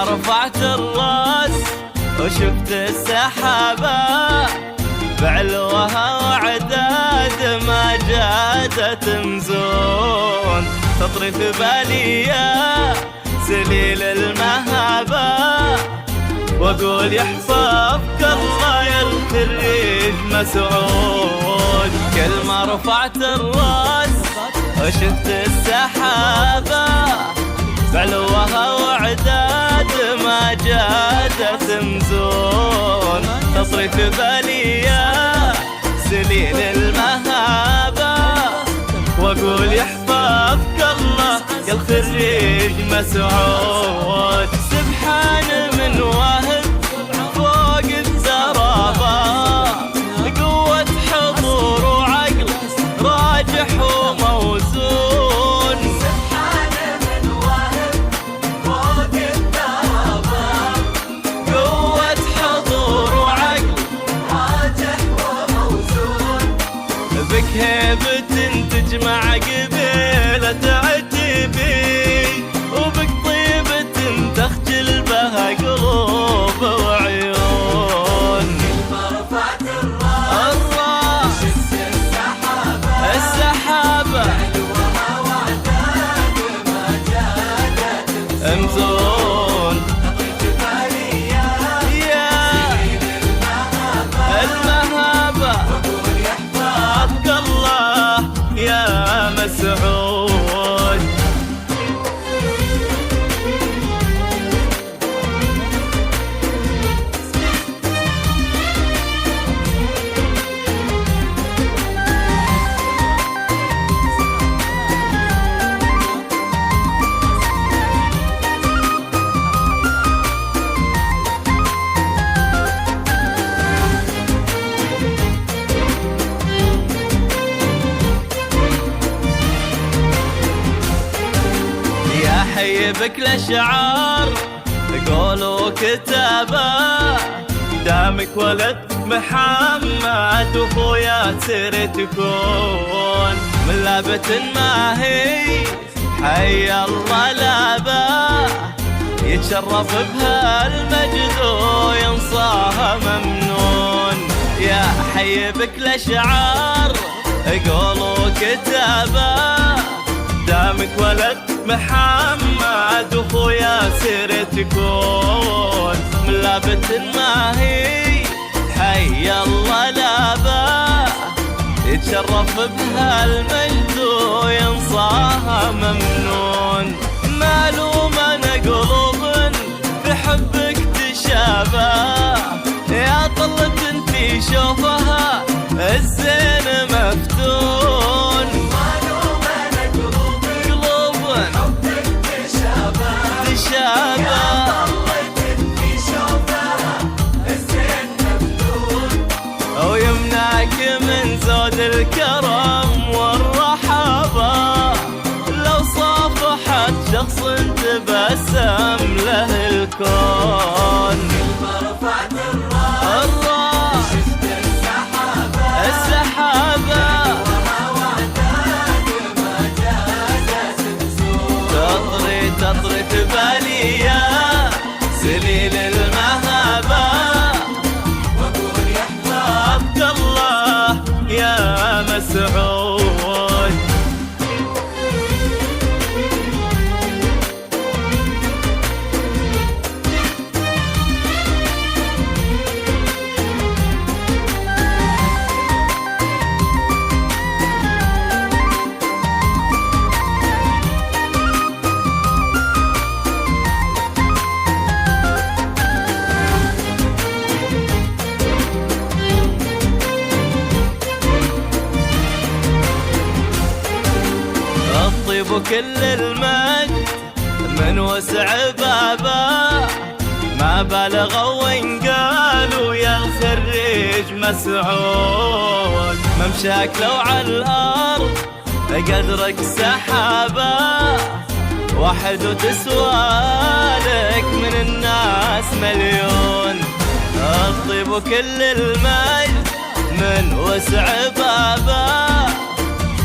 ما رفعت الراس وشفت السحابة بعلوها وعداد ما جادت تمزون، تطري في بالي يا سليل المهابة واقول يحفظك الله يا الخريج مسعود. كل ما رفعت الراس وشفت السحابة بعلوها وعداد ما جادت تمزون، تطري في بالي يا سليل المهابة واقول يحفظك الله يا الخريج مسعود. سبحان من واهب فوق الزرابة قوة حضور وعقل راجح وموزون. سبحان من واهب فوق الزرابة قوة حضور وعقل راجح وموزون. بك هيبة تجمع قبيلة عتيبي وبك طيبة تخجل بها قلوب وعيون. ما رفعت الراس شفت السحابة بعلوها وعداد ما جادت امزون، تطري في بالي يا يا سليل المهابة واقول يحفظك حفظك الله يا مسعود. يا حي بك الاشعار قولوا كتابة دامك ولد محمد وخويا سر تكون من لابة ما هي حي الله لابا يتشرف بها المجد وينصاها ممنون. يا حي بك الاشعار قولوا كتابة دامك ولد محمد وخويا سر تكون من لابة ما هي حي الله لابا يتشرف بها المجد وينصاها ممنون. معلومة أنا قلوب بحبك تشابه يا طلة في شوفها الزين مفتون. أو يمنعك من زود الكرم والرحابة لو صافحت شخص تبسم له الكون. ما رفعت الراس شفت السحابة وعداد ما جادت تمزون، تطري في بالي يا سليل المهابة واقول يحفظك حفظك الله يا مسعود. الطيب وكل المجد من وسع بابا ما بلغوا وين قالوا يا الخريج مسعود. ممشاك لو على الارض قدرك سحابة واحد وتسوى لك من الناس مليون. الطيب وكل المجد من وسع بابا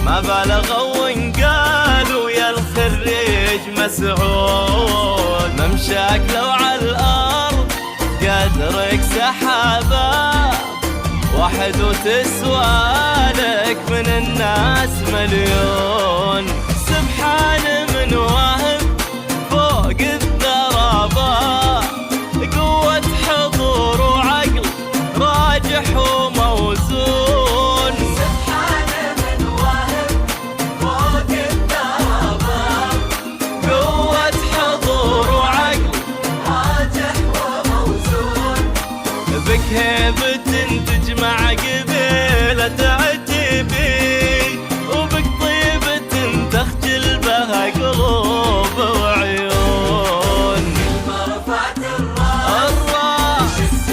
ما بلغوا وين قالوا يا الخريج مسعود. ومشاك لو على الأرض قدرك سحابة واحد وتسوى لك من الناس مليون. سبحان من واهب فوق الضربة قوة حضور وعقل راجح وموزون. سبحان من واهب فوق الضربة قوة حضور وعقل راجح وموزون. بك هيبة تجمع قبيلة تعتبي وبك طيبة تخجل بها قلوب وعيون. مرفعت الراس شس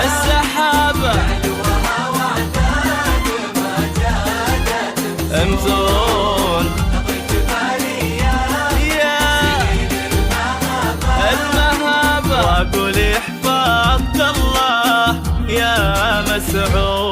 السحابة علوها وعداد ما جادت امزون لقيت بالي يا سيد المهابة واقول يحفظك الله يا مسعود.